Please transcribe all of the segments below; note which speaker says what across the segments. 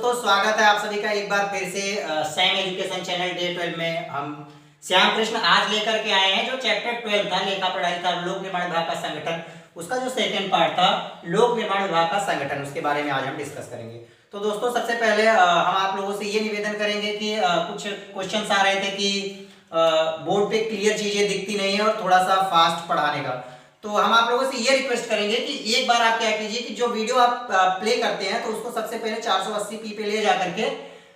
Speaker 1: दोस्तों स्वागत है आप सभी का एक बार फिर से सैम एजुकेशन चैनल डे 12 में हम श्याम कृष्ण आज लेकर के आए हैं जो चैप्टर 12 था लेखा पढ़ाई का लोक निर्माण विभाग का संगठन, उसका जो सेकंड पार्ट था लोक निर्माण विभाग का संगठन, उसके बारे में आज हम डिस्कस करेंगे। तो दोस्तों सबसे पहले हम आप लोगों से ये निवेदन करेंगे कि कुछ क्वेश्चंस आ रहे थे कि बोर्ड पे क्लियर चीजें दिखती नहीं है और थोड़ा सा फास्ट पढ़ाने का, तो हम आप लोगों से ये रिक्वेस्ट करेंगे कि एक बार आप क्या कीजिए कि जो वीडियो आप प्ले करते हैं तो उसको सबसे पहले 480p पे ले जाकर के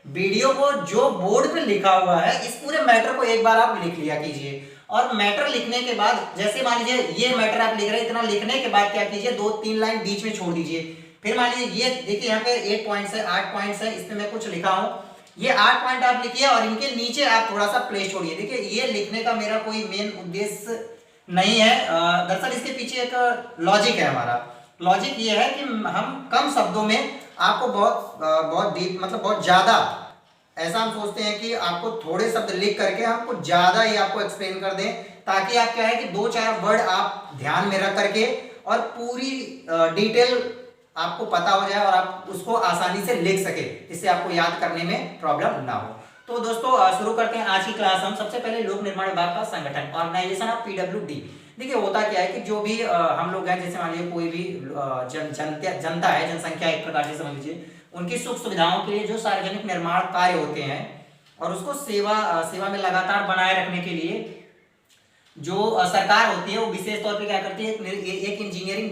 Speaker 1: वीडियो को जो बोर्ड पे लिखा हुआ है इस पूरे मैटर को एक बार आप लिख लिया कीजिए। और मैटर लिखने के बाद जैसे मान लीजिए ये मैटर आप लिख रहे हैं, इतना लिखने के बाद क्या कीजिए 2-3 लाइन बीच में छोड़ दीजिए। फिर मान लीजिए ये देखिए यहाँ पे 8 पॉइंट्स है, 8 पॉइंट्स है, इसमें मैं कुछ लिखा हूँ, ये 8 पॉइंट आप लिखिए और इनके नीचे आप थोड़ा सा प्लेस छोड़िए। देखिए ये लिखने का मेरा कोई मेन उद्देश्य नहीं है, दरअसल इसके पीछे एक लॉजिक है। हमारा लॉजिक ये है कि हम कम शब्दों में आपको बहुत डीप मतलब बहुत ज्यादा ऐसा हम सोचते हैं कि आपको थोड़े शब्द लिख करके हम कुछ ज्यादा ही आपको एक्सप्लेन कर दें, ताकि आप क्या है कि 2-4 वर्ड आप ध्यान में रख करके और पूरी डिटेल आपको पता हो जाए और आप उसको आसानी से लिख सके, इससे आपको याद करने में प्रॉब्लम ना हो। तो दोस्तों शुरू करते हैं आज की क्लास। हम सबसे पहले लोक निर्माण विभाग का संगठन ऑर्गेनाइजेशन ऑफ पीडब्ल्यूडी। देखिए होता क्या है कि जो भी हम लोग हैं, जैसे मान लीजिए कोई भी जनता है, जनसंख्या एक प्रकार से समझ लीजिए, उनकी सुख सुविधाओं के लिए जो सार्वजनिक निर्माण कार्य होते हैं और उसको सेवा में लगातार बनाए रखने के लिए जो सरकार होती है वो विशेष तौर पर क्या करती है, एक इंजीनियरिंग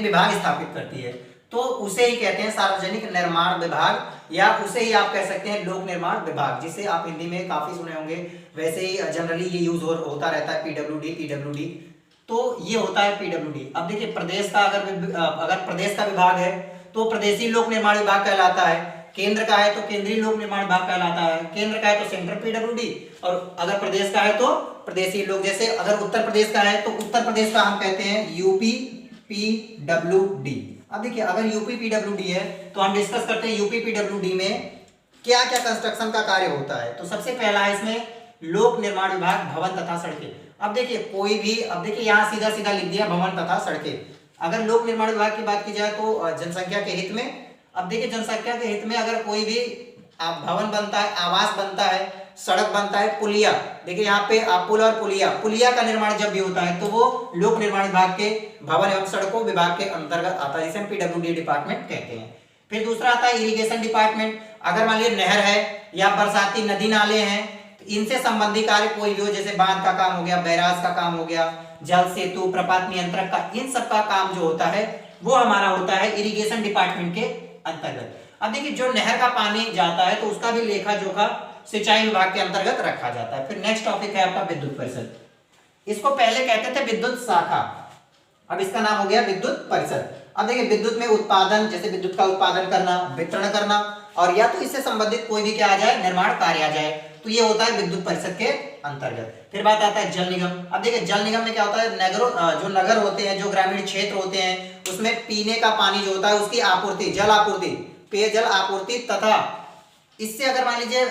Speaker 1: विभाग स्थापित करती है, तो उसे ही कहते हैं सार्वजनिक निर्माण विभाग, या उसे ही आप कह सकते हैं लोक निर्माण विभाग, जिसे आप हिंदी में काफी सुने होंगे। वैसे ही जनरली ये यूज होता रहता है पीडब्ल्यूडी, तो ये होता है पीडब्ल्यूडी। अब देखिए प्रदेश का अगर प्रदेश का विभाग है तो प्रदेशीय लोक निर्माण विभाग कहलाता है, केंद्र का है तो केंद्रीय लोक निर्माण विभाग कहलाता है, केंद्र का है तो सेंट्रल पीडब्ल्यूडी, और अगर प्रदेश का है तो प्रदेशीय लोक, जैसे अगर उत्तर प्रदेश का है तो उत्तर प्रदेश का हम कहते हैं यूपी पीडब्ल्यूडी। अब देखिए अगर यूपी पीडब्ल्यूडी है तो हम डिस्कस करते हैं यूपी पीडब्ल्यूडी में क्या क्या कंस्ट्रक्शन का कार्य होता है। तो सबसे पहला है इसमें लोक निर्माण विभाग, भवन तथा सड़कें। अब देखिए कोई भी, अब देखिए यहाँ सीधा सीधा लिख दिया भवन तथा सड़कें। अगर लोक निर्माण विभाग की बात की जाए तो जनसंख्या के हित में, अब देखिए जनसंख्या के हित में अगर कोई भी भवन बनता है, आवास बनता है, सड़क बनता है, पुलिया, देखिए यहाँ पे पुल और पुलिया का निर्माण जब भी होता है तो वो लोक निर्माण विभाग के भवन एवं सड़कों विभाग के अंतर्गत आता है, जिसे हम पीडब्ल्यूडी डिपार्टमेंट कहते हैं। फिर दूसरा आता है इरिगेशन डिपार्टमेंट। अगर मान लीजिए नहर है या बरसाती नदी नाले हैं तो इनसे संबंधित कार्य कोई भी हो, जैसे बांध का काम हो गया, बैराज का काम हो गया, जल सेतु, प्रपात नियंत्रक का, इन सब का काम जो होता है वो हमारा होता है इरिगेशन डिपार्टमेंट के अंतर्गत। अब देखिए जो नहर का पानी जाता है तो उसका भी लेखा जोखा सिंचाई विभाग के अंतर्गत रखा जाता है। फिर नेक्स्ट टॉपिक है आपका विद्युत परिषद। इसको पहले कहते थे विद्युत शाखा, अब इसका नाम हो गया विद्युत परिषद। अब देखिए विद्युत में उत्पादन, जैसे विद्युत का उत्पादन करना, वितरण करना, और या तो इससे संबंधित कोई भी क्या आ जाए, निर्माण कार्य आ जाए, तो ये होता है विद्युत परिषद के अंतर्गत। फिर बात आता है जल निगम। अब देखिए जल निगम में क्या होता है, जो नगर होते हैं, जो ग्रामीण क्षेत्र होते हैं, उसमें पीने का पानी जो होता है उसकी आपूर्ति, जल आपूर्ति, पेयजल आपूर्ति, तथा इससे अगर मान लीजिए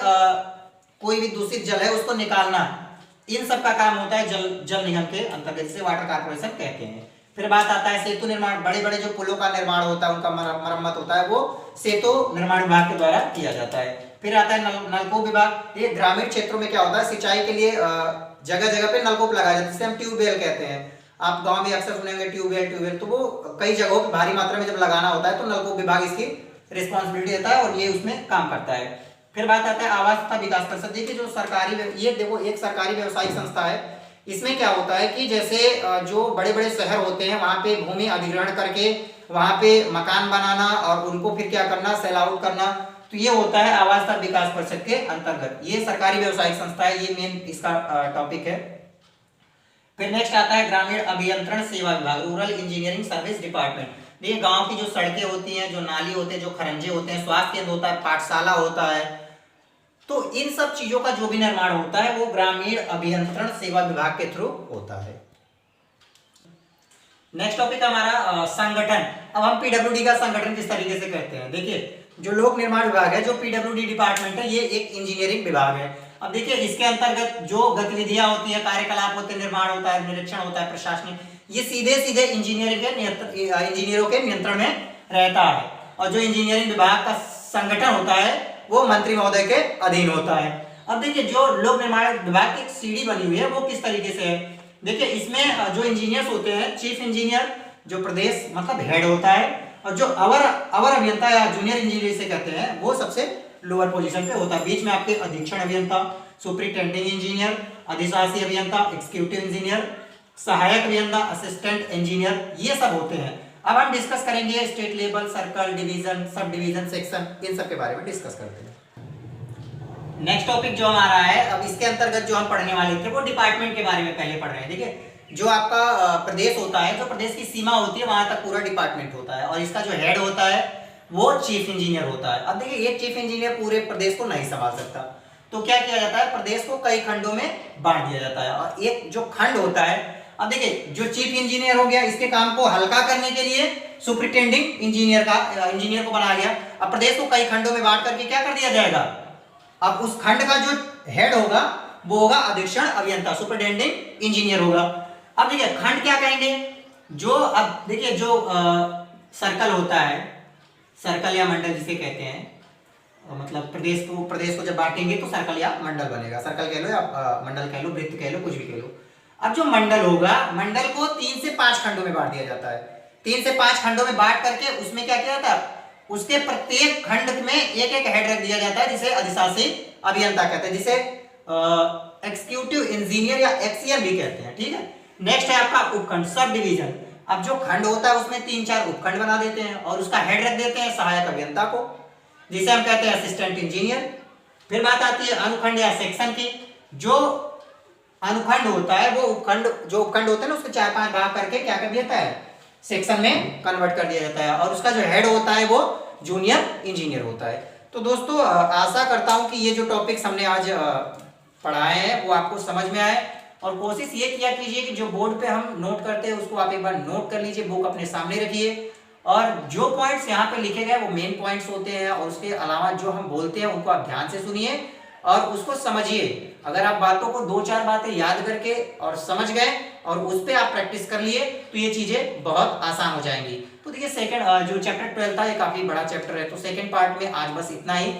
Speaker 1: कोई भी दूषित जल है उसको निकालना, इन सब का काम होता है जल निगम के अंतर्गत, जिसे वाटर कॉर्पोरेशन कहते हैं। फिर बात आता है सेतु निर्माण। बड़े बड़े जो पुलों का निर्माण होता है, उनका मरम्मत होता है, वो सेतु निर्माण विभाग के द्वारा किया जाता है। फिर आता है नलकूप विभाग। ये ग्रामीण क्षेत्रों में क्या होता है, सिंचाई के लिए जगह जगह पे नलकूप लगाया जाता है, जिसे हम ट्यूबवेल कहते हैं। आप गाँव में अक्सर सुनेंगे ट्यूबवेल, तो वो कई जगहों पर भारी मात्रा में जब लगाना होता है तो नलकूप विभाग इसकी रिस्पॉन्सिबिलिटी देता है और ये उसमें काम करता है। फिर बात आता है आवास तथा विकास परिषद। देखिए जो सरकारी, ये देखो एक सरकारी व्यवसायिक संस्था है। इसमें क्या होता है कि जैसे जो बड़े बड़े शहर होते हैं वहां पे भूमि अधिग्रहण करके वहां पे मकान बनाना और उनको फिर क्या करना, सेल आउट करना, तो ये होता है आवास तथा विकास परिषद के अंतर्गत। ये सरकारी व्यवसायिक संस्था है, ये मेन इसका टॉपिक है। फिर नेक्स्ट आता है ग्रामीण अभियंत्रण सेवा विभाग, रूरल इंजीनियरिंग सर्विस डिपार्टमेंट। देखिए गांव की जो सड़कें होती हैं, जो नाली होते हैं, जो खरंजे होते हैं, स्वास्थ्य केंद्र होता है, पाठशाला होता है, तो इन सब चीजों का जो भी निर्माण होता है वो ग्रामीण अभियंत्रण सेवा विभाग के थ्रू होता है। नेक्स्ट टॉपिक हमारा संगठन। अब हम पीडब्ल्यूडी का संगठन किस तरीके से कहते हैं। देखिए जो लोक निर्माण विभाग है, जो पीडब्ल्यूडी डिपार्टमेंट है, ये एक इंजीनियरिंग विभाग है। अब देखिए इसके अंतर्गत जो गतिविधियां होती है, कार्यकलाप होते हैं, निर्माण होता है, निरीक्षण होता है, प्रशासनिक, ये सीधे सीधे इंजीनियरों के नियंत्रण में रहता है। और जो इंजीनियरिंग विभाग का संगठन होता है वो मंत्री महोदय के अधीन होता है। अब देखिए जो लोक निर्माण विभाग की एक सीढ़ी बनी हुई है वो किस तरीके से है। देखिए इसमें जो इंजीनियर्स होते हैं, चीफ इंजीनियर जो प्रदेश मतलब हेड होता है, और जो अवर अभियंता या जूनियर इंजीनियर से कहते हैं वो सबसे लोअर पोजीशन पे होता है। बीच में आपके अधीक्षण अभियंता, सुपरिटेंडिंग इंजीनियर, अधिशासी अभियंता, एग्जीक्यूटिव इंजीनियर, सहायक अभियंता, असिस्टेंट इंजीनियर, ये सब होते हैं। अब हम डिस्कस करेंगे state level, circle, division, sub division, section, इन सब के बारे में डिस्कस करते हैं। नेक्स्ट टॉपिक जो हमारा है, अब इसके अंतर्गत जो हम पढ़ने वाले थे वो डिपार्टमेंट के बारे में पहले पढ़ रहे हैं। ठीक है, जो आपका प्रदेश होता है, जो प्रदेश की सीमा होती है वहां तक पूरा डिपार्टमेंट होता है, और इसका जो हेड होता है वो चीफ इंजीनियर होता है। अब देखिए एक चीफ इंजीनियर पूरे प्रदेश को नहीं संभाल सकता, तो क्या किया जाता है, प्रदेश को कई खंडों में बांट दिया जाता है। और एक जो खंड होता है, अब देखिए जो चीफ इंजीनियर हो गया, इसके काम को हल्का करने के लिए सुपरिटेंडिंग इंजीनियर को बनाया गया। अब प्रदेश को कई खंडों में बांट करके क्या कर दिया जाएगा, अब उस खंड का जो हेड होगा वो होगा अधीक्षण अभियंता, सुपरिटेंडिंग इंजीनियर होगा। अब देखिए खंड क्या कहेंगे, जो अब देखिए जो सर्कल होता है, सर्कल या मंडल जिसे कहते हैं, मतलब प्रदेश को जब बांटेंगे तो सर्कल या मंडल बनेगा। सर्कल कह लो या मंडल कह लो, वृत्त कह लो, कुछ भी कह लो। अब जो मंडल होगा, मंडल को 3 से 5 खंडों में बांट दिया जाता है। 3 से 5 खंडों में बांट करके उसमें क्या किया जाता है, उसके प्रत्येक खंड में एक एक हेड रख दिया जाता है जिसे अधिशासी अभियंता कहते हैं, जिसे एग्जीक्यूटिव इंजीनियर या एक्सीएम भी कहते हैं। ठीक है, नेक्स्ट है आपका उपखंड, सब डिवीजन। अब जो खंड होता है उसमें 3-4 उपखंड बना देते हैं और उसका हेड रख देते हैं सहायक अभियंता को, जिसे हम कहते हैं असिस्टेंट इंजीनियर। फिर बात आती है अनुखंड या सेक्शन की। जो अनुखंड होता है वो उपखंड होते हैं ना, उसको 4-5 भाग करके क्या कर दिया जाता है, सेक्शन में कन्वर्ट कर दिया जाता है, और उसका जो हेड होता है वो जूनियर इंजीनियर होता है। तो दोस्तों आशा करता हूं कि ये जो टॉपिक्स हमने आज पढ़ाए हैं वो आपको समझ में आए, और कोशिश ये किया कीजिए कि जो बोर्ड पे हम नोट करते हैं उसको आप एक बार नोट कर लीजिए, बुक अपने सामने रखिए, और जो पॉइंट्स यहाँ पे लिखे गए वो मेन पॉइंट्स होते हैं, और उसके अलावा जो हम बोलते हैं उनको आप ध्यान से सुनिए और उसको समझिए। अगर आप बातों को 2-4 बातें याद करके और समझ गए और उस पर आप प्रैक्टिस कर लिए तो ये चीजें बहुत आसान हो जाएंगी। तो देखिए सेकंड जो चैप्टर 12 था ये काफी बड़ा चैप्टर है, तो सेकंड पार्ट में आज बस इतना ही।